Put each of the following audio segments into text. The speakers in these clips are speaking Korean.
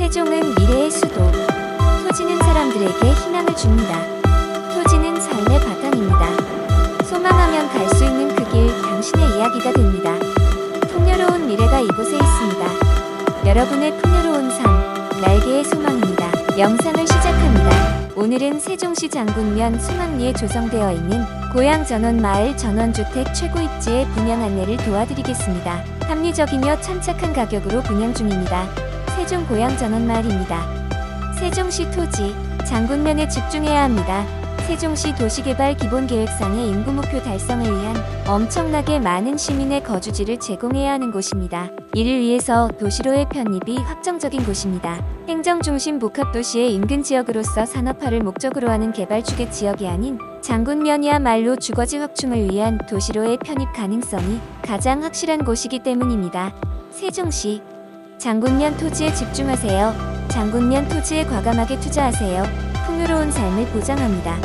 세종은 미래의 수도. 토지는 사람들에게 희망을 줍니다. 토지는 삶의 바탕입니다. 소망하면 갈 수 있는 그 길, 당신의 이야기가 됩니다. 풍요로운 미래가 이곳에 있습니다. 여러분의 풍요로운 삶, 날개의 소망입니다. 영상을 시작합니다. 오늘은 세종시 장군면 수막리에 조성되어 있는 고향 전원마을 전원주택 최고 입지의 분양 안내를 도와드리겠습니다. 합리적이며 천착한 가격으로 분양 중입니다. 세종 고향 전원마을입니다. 세종시 토지, 장군면에 집중해야 합니다. 세종시 도시개발 기본계획상의 인구 목표 달성을 위한 엄청나게 많은 시민의 거주지를 제공해야 하는 곳입니다. 이를 위해서 도시로의 편입이 확정적인 곳입니다. 행정중심 복합도시의 인근 지역으로서 산업화를 목적으로 하는 개발추계 지역이 아닌 장군면이야말로 주거지 확충을 위한 도시로의 편입 가능성이 가장 확실한 곳이기 때문입니다. 세종시 장군면 토지에 집중하세요. 장군면 토지에 과감하게 투자하세요. 풍요로운 삶을 보장합니다.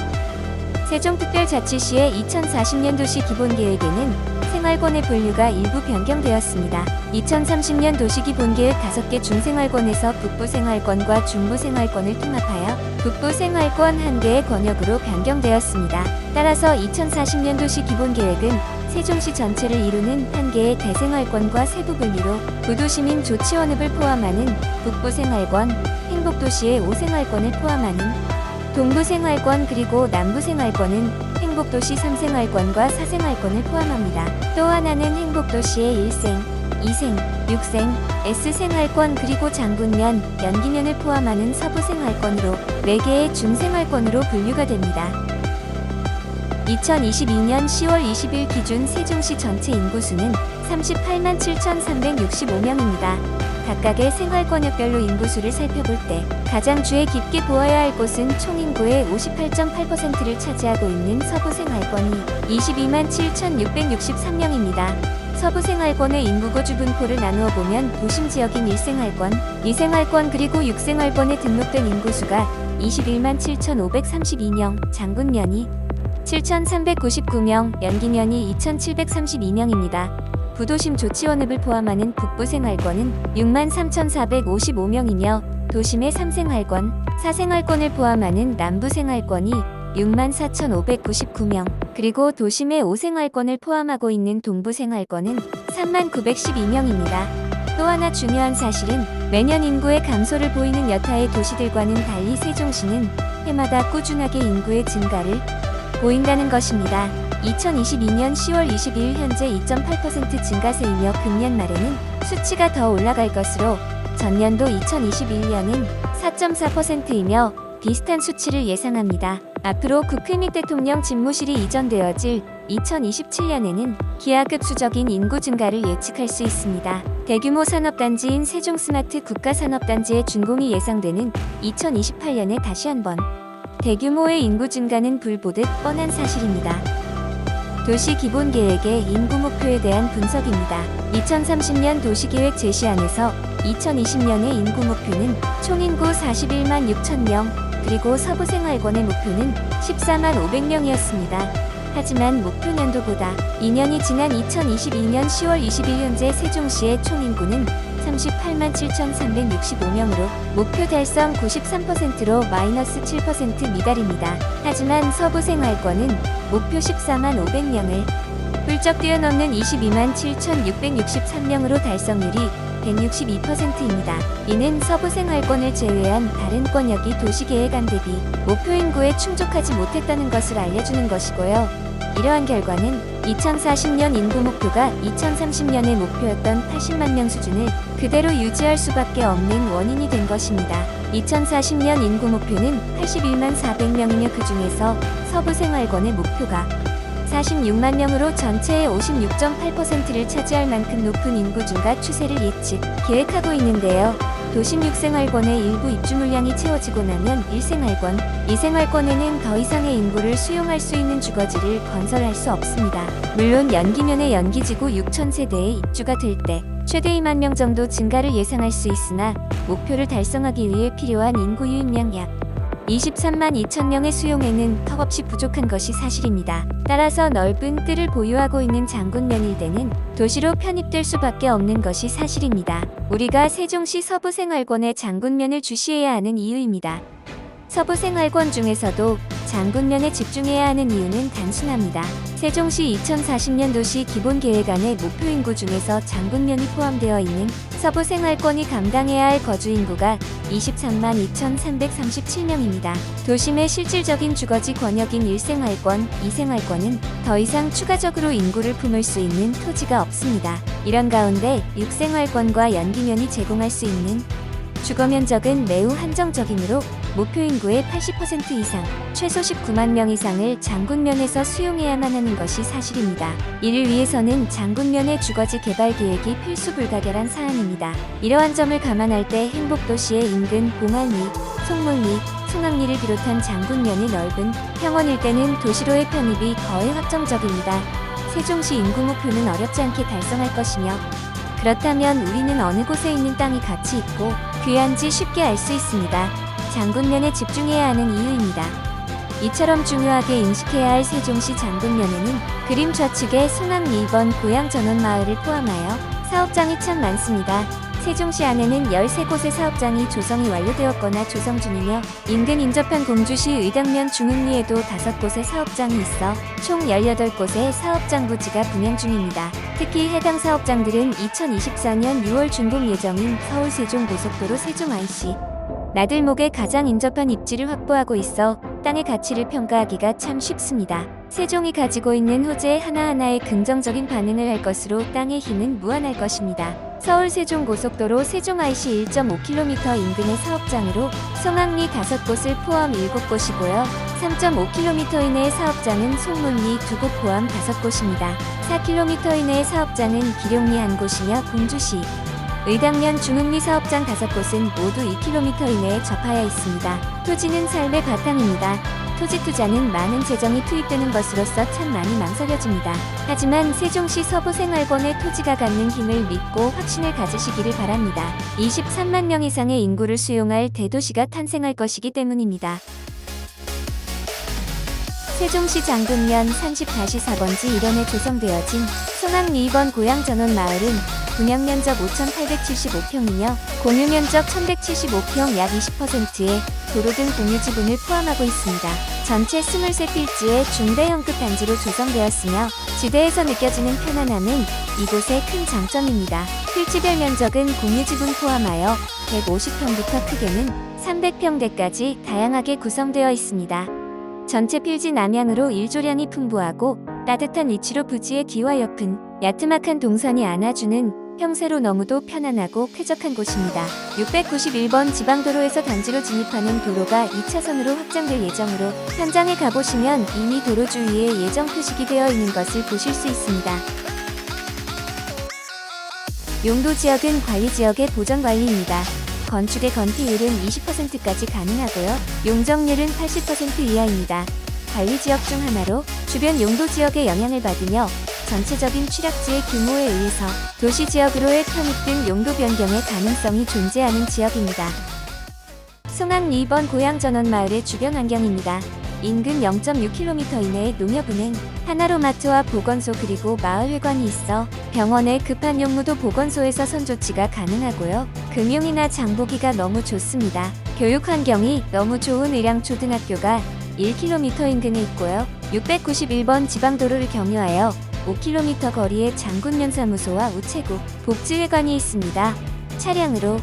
세종특별자치시의 2040년 도시 기본계획에는 생활권의 분류가 일부 변경되었습니다. 2030년 도시기본계획 5개 중생활권에서 북부생활권과 중부생활권을 통합하여 북부생활권 1개의 권역으로 변경되었습니다. 따라서 2040년 도시기본계획은 세종시 전체를 이루는 1개의 대생활권과 세부 분류로 구도시민 조치원읍을 포함하는 북부생활권, 행복도시의 5생활권을 포함하는 동부생활권 그리고 남부생활권은 행복도시 3생활권과 4생활권을 포함합니다. 또 하나는 행복도시의 1생, 2생, 6생, S생활권 그리고 장군면, 연기면을 포함하는 서부생활권으로 4개의 중생활권으로 분류가 됩니다. 2022년 10월 20일 기준 세종시 전체 인구수는 38만 7,365명입니다. 각각의 생활권역별로 인구수를 살펴볼 때 가장 주의 깊게 보아야 할 곳은 총인구의 58.8%를 차지하고 있는 서부생활권이 22만 7,663명입니다. 서부생활권의 인구 거주 분포를 나누어 보면 도심 지역인 1생활권, 2생활권 그리고 6생활권에 등록된 인구수가 21만 7,532명, 장군면이 7,399명, 연기면이 2,732명입니다. 부도심 조치원읍을 포함하는 북부생활권은 6만 3,455명이며 도심의 3생활권, 4생활권을 포함하는 남부생활권이 6만 4,599명, 그리고 도심의 5생활권을 포함하고 있는 동부생활권은 3만 912명입니다. 또 하나 중요한 사실은 매년 인구의 감소를 보이는 여타의 도시들과는 달리 세종시는 해마다 꾸준하게 인구의 증가를 보인다는 것입니다. 2022년 10월 22일 현재 2.8% 증가세이며 금년 말에는 수치가 더 올라갈 것으로 전년도 2021년은 4.4%이며 비슷한 수치를 예상합니다. 앞으로 국회 및 대통령 집무실이 이전되어질 2027년에는 기하급수적인 인구 증가를 예측할 수 있습니다. 대규모 산업단지인 세종 스마트 국가산업단지의 준공이 예상되는 2028년에 다시 한번 대규모의 인구 증가는 불보듯 뻔한 사실입니다. 도시기본계획의 인구 목표에 대한 분석입니다. 2030년 도시계획 제시안에서 2020년의 인구 목표는 총인구 41만 6천명, 그리고 서부생활권의 목표는 14만 500명이었습니다. 하지만 목표 년도보다 2년이 지난 2022년 10월 20일 현재 세종시의 총인구는 38만 7,365명으로 목표 달성 93%로 마이너스 7% 미달입니다. 하지만 서부생활권은 목표 14만 500명을 훌쩍 뛰어넘는 22만 7,663명으로 달성률이 162%입니다. 이는 서부생활권을 제외한 다른 권역이 도시계획안 대비 목표 인구에 충족하지 못했다는 것을 알려주는 것이고요. 이러한 결과는 2040년 인구 목표가 2030년의 목표였던 80만 명 수준을 그대로 유지할 수밖에 없는 원인이 된 것입니다. 2040년 인구 목표는 81만 400명이며 그 중에서 서부생활권의 목표가 46만 명으로 전체의 56.8%를 차지할 만큼 높은 인구 증가 추세를 예측, 계획하고 있는데요. 도심 6생활권의 일부 입주 물량이 채워지고 나면 1생활권, 2생활권에는 더 이상의 인구를 수용할 수 있는 주거지를 건설할 수 없습니다. 물론 연기면의 연기지구 6,000세대의 입주가 될 때 최대 2만 명 정도 증가를 예상할 수 있으나 목표를 달성하기 위해 필요한 인구 유입량 약 23만 2천 명의 수용에는 턱없이 부족한 것이 사실입니다. 따라서 넓은 뜰을 보유하고 있는 장군면 일대는 도시로 편입될 수밖에 없는 것이 사실입니다. 우리가 세종시 서부생활권에 장군면을 주시해야 하는 이유입니다. 서부생활권 중에서도 장군면에 집중해야 하는 이유는 단순합니다. 세종시 2040년 도시 기본계획안의 목표 인구 중에서 장군면이 포함되어 있는 서부생활권이 감당해야 할 거주 인구가 23만 2,337명입니다. 도심의 실질적인 주거지 권역인 1생활권, 2생활권은 더 이상 추가적으로 인구를 품을 수 있는 토지가 없습니다. 이런 가운데 6생활권과 연기면이 제공할 수 있는 주거면적은 매우 한정적이므로 목표 인구의 80% 이상, 최소 19만 명 이상을 장군면에서 수용해야만 하는 것이 사실입니다. 이를 위해서는 장군면의 주거지 개발 계획이 필수 불가결한 사안입니다. 이러한 점을 감안할 때 행복도시의 인근 봉안리, 송문리, 송악리를 비롯한 장군면의 넓은 평원 일대는 도시로의 편입이 거의 확정적입니다. 세종시 인구 목표는 어렵지 않게 달성할 것이며, 그렇다면 우리는 어느 곳에 있는 땅이 가치 있고 귀한지 쉽게 알 수 있습니다. 장군면에 집중해야 하는 이유입니다. 이처럼 중요하게 인식해야 할 세종시 장군면에는 그림 좌측에 송악리 2번 고향전원마을을 포함하여 사업장이 참 많습니다. 세종시 안에는 13곳의 사업장이 조성이 완료되었거나 조성 중이며, 인근 인접한 공주시 의당면 중흥리에도 5곳의 사업장이 있어 총 18곳의 사업장 부지가 분양 중입니다. 특히 해당 사업장들은 2024년 6월 준공 예정인 서울 세종고속도로 세종 IC 나들목에 가장 인접한 입지를 확보하고 있어 땅의 가치를 평가하기가 참 쉽습니다. 세종이 가지고 있는 호재 하나하나에 긍정적인 반응을 할 것으로 땅의 힘은 무한할 것입니다. 서울 세종고속도로 세종 IC 1.5km 인근의 사업장으로 송악리 5곳을 포함 7곳이고요. 3.5km 이내의 사업장은 송문리 2곳 포함 5곳입니다. 4km 이내의 사업장은 기룡리 1곳이며 공주시 의당면 중흥리 사업장 5곳은 모두 2km 이내에 접하여 있습니다. 토지는 삶의 바탕입니다. 토지 투자는 많은 재정이 투입되는 것으로서 참 많이 망설여집니다. 하지만 세종시 서부생활권의 토지가 갖는 힘을 믿고 확신을 가지시기를 바랍니다. 23만 명 이상의 인구를 수용할 대도시가 탄생할 것이기 때문입니다. 세종시 장군면 30-4번지 1원에 조성되어진 송악리 2번 고향전원마을은 분양면적 5,875평이며 공유면적 1,175평 약 20%의 도로 등 공유지분을 포함하고 있습니다. 전체 23필지의 중대형급 단지로 조성되었으며 지대에서 느껴지는 편안함은 이곳의 큰 장점입니다. 필지별 면적은 공유지분 포함하여 150평부터 크게는 300평대까지 다양하게 구성되어 있습니다. 전체 필지 남향으로 일조량이 풍부하고 따뜻한 위치로 부지의 뒤와 옆은 야트막한 동선이 안아주는 평세로 너무도 편안하고 쾌적한 곳입니다. 691번 지방도로에서 단지로 진입하는 도로가 2차선으로 확장될 예정으로 현장에 가보시면 이미 도로 주위에 예정 표식이 되어 있는 것을 보실 수 있습니다. 용도지역은 관리지역의 보전관리입니다. 건축의 건폐율은 20%까지 가능하고요. 용적률은 80% 이하입니다. 관리지역 중 하나로 주변 용도지역에 영향을 받으며 전체적인 취락지의 규모에 의해서 도시지역으로의 편입 등 용도 변경의 가능성이 존재하는 지역입니다. 송악리 2번 고향전원마을의 주변 환경입니다. 인근 0.6km 이내에 농협은행, 하나로마트와 보건소 그리고 마을회관이 있어 병원의 급한 용무도 보건소에서 선조치가 가능하고요. 금융이나 장보기가 너무 좋습니다. 교육 환경이 너무 좋은 의량초등학교가 1km 인근에 있고요. 691번 지방도로를 경유하여 5km 거리에 장군면 사무소와 우체국, 복지회관이 있습니다. 차량으로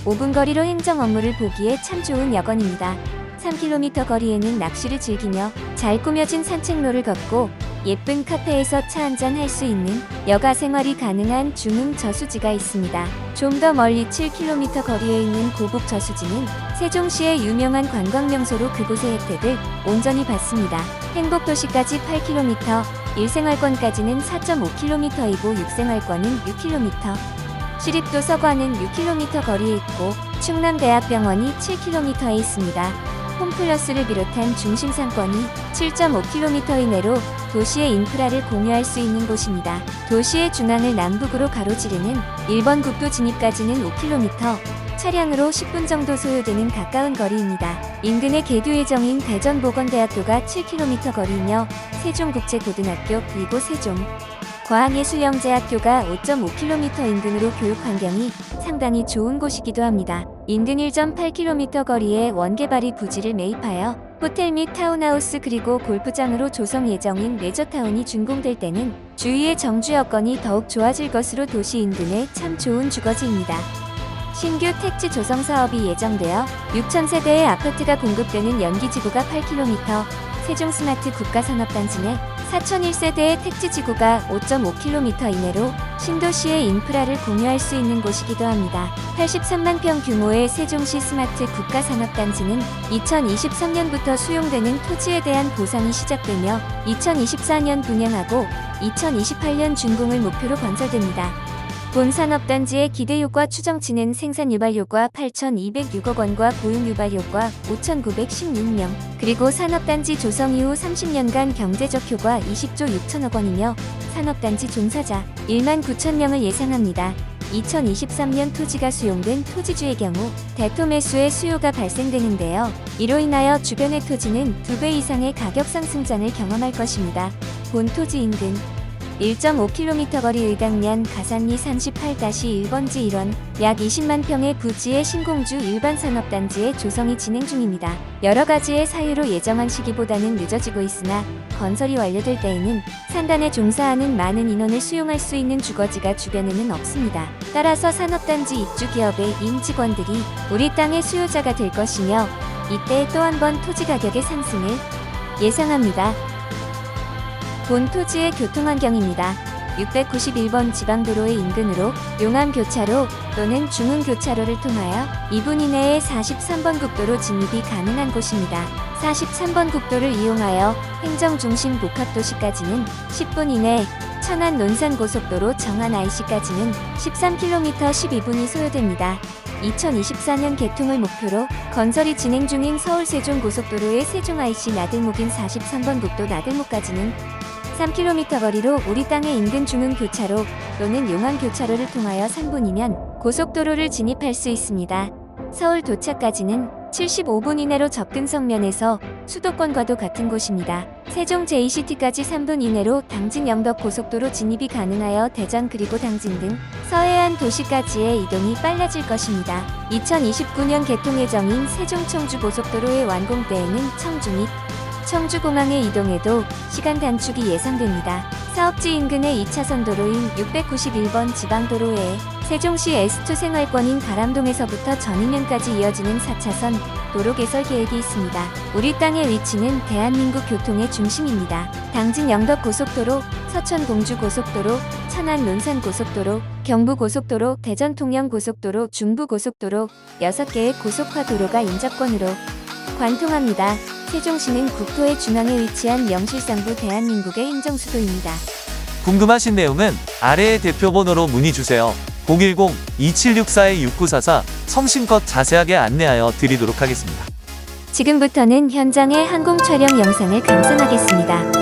5분 거리로 행정 업무를 보기에 참 좋은 여건입니다. 3km 거리에는 낚시를 즐기며 잘 꾸며진 산책로를 걷고 예쁜 카페에서 차 한잔 할 수 있는 여가 생활이 가능한 중흥 저수지가 있습니다. 좀 더 멀리 7km 거리에 있는 고북 저수지는 세종시의 유명한 관광명소로 그곳의 혜택을 온전히 받습니다. 행복도시까지 8km, 1생활권까지는 4.5km이고 6생활권은 6km. 시립도서관은 6km 거리에 있고 충남대학병원이 7km에 있습니다. 홈플러스를 비롯한 중심 상권이 7.5km 이내로 도시의 인프라를 공유할 수 있는 곳입니다. 도시의 중앙을 남북으로 가로지르는 1번 국도 진입까지는 5km, 차량으로 10분 정도 소요되는 가까운 거리입니다. 인근의 개교 예정인 대전보건대학교가 7km 거리이며 세종국제고등학교 그리고 세종과학예술영재학교가 5.5km 인근으로 교육 환경이 상당히 좋은 곳이기도 합니다. 인근 1.8km 거리에 원개발이 부지를 매입하여 호텔 및 타운하우스 그리고 골프장으로 조성 예정인 레저타운이 준공될 때는 주위의 정주 여건이 더욱 좋아질 것으로 도시 인근에 참 좋은 주거지입니다. 신규 택지 조성 사업이 예정되어 6,000세대의 아파트가 공급되는 연기지구가 8km, 세종스마트 국가산업단지 내 4,001세대의 택지지구가 5.5km 이내로 신도시의 인프라를 공유할 수 있는 곳이기도 합니다. 83만 평 규모의 세종시 스마트 국가산업단지는 2023년부터 수용되는 토지에 대한 보상이 시작되며 2024년 분양하고 2028년 준공을 목표로 건설됩니다. 본 산업단지의 기대효과 추정치는 생산유발효과 8,206억 원과 고용유발효과 5,916명, 그리고 산업단지 조성 이후 30년간 경제적 효과 20조 6천억 원이며 산업단지 종사자 1만 9천 명을 예상합니다. 2023년 토지가 수용된 토지주의 경우 대토 매수의 수요가 발생되는데요. 이로 인하여 주변의 토지는 2배 이상의 가격 상승장을 경험할 것입니다. 본 토지 인근 1.5km 거리 의당면 가산리 38-1번지 1원 약 20만 평의 부지의 신공주 일반 산업단지의 조성이 진행 중입니다. 여러 가지의 사유로 예정한 시기보다는 늦어지고 있으나 건설이 완료될 때에는 산단에 종사하는 많은 인원을 수용할 수 있는 주거지가 주변에는 없습니다. 따라서 산업단지 입주 기업의 임직원들이 우리 땅의 수요자가 될 것이며 이때 또 한 번 토지 가격의 상승을 예상합니다. 본 토지의 교통환경입니다. 691번 지방도로의 인근으로 용암교차로 또는 중흥교차로를 통하여 2분 이내에 43번 국도로 진입이 가능한 곳입니다. 43번 국도를 이용하여 행정중심 복합도시까지는 10분 이내, 천안 논산고속도로 정안 IC까지는 13km 12분이 소요됩니다. 2024년 개통을 목표로 건설이 진행 중인 서울 세종고속도로의 세종 IC 나들목인 43번 국도 나들목까지는 3km 거리로 우리 땅의 인근 중흥교차로 또는 용암교차로를 통하여 3분이면 고속도로를 진입할 수 있습니다. 서울 도착까지는 75분 이내로 접근성 면에서 수도권과도 같은 곳입니다. 세종 JCT까지 3분 이내로 당진 영덕 고속도로 진입이 가능하여 대전 그리고 당진 등 서해안 도시까지의 이동이 빨라질 것입니다. 2029년 개통 예정인 세종 청주 고속도로의 완공 때에는 청주 및 청주공항의 이동에도 시간 단축이 예상됩니다. 사업지 인근의 2차선 도로인 691번 지방도로에 세종시 S2 생활권인 가람동에서부터 전인면까지 이어지는 4차선 도로 개설 계획이 있습니다. 우리 땅의 위치는 대한민국 교통의 중심입니다. 당진 영덕고속도로, 서천 공주고속도로, 천안 논산고속도로, 경부고속도로, 대전 통영고속도로, 중부고속도로 6개의 고속화 도로가 인접권으로 관통합니다. 세종시는 국토의 중앙에 위치한 명실상부 대한민국의 행정수도입니다. 궁금하신 내용은 아래의 대표번호로 문의주세요. 010-2764-6944 성심껏 자세하게 안내하여 드리도록 하겠습니다. 지금부터는 현장의 항공 촬영 영상을 감상하겠습니다.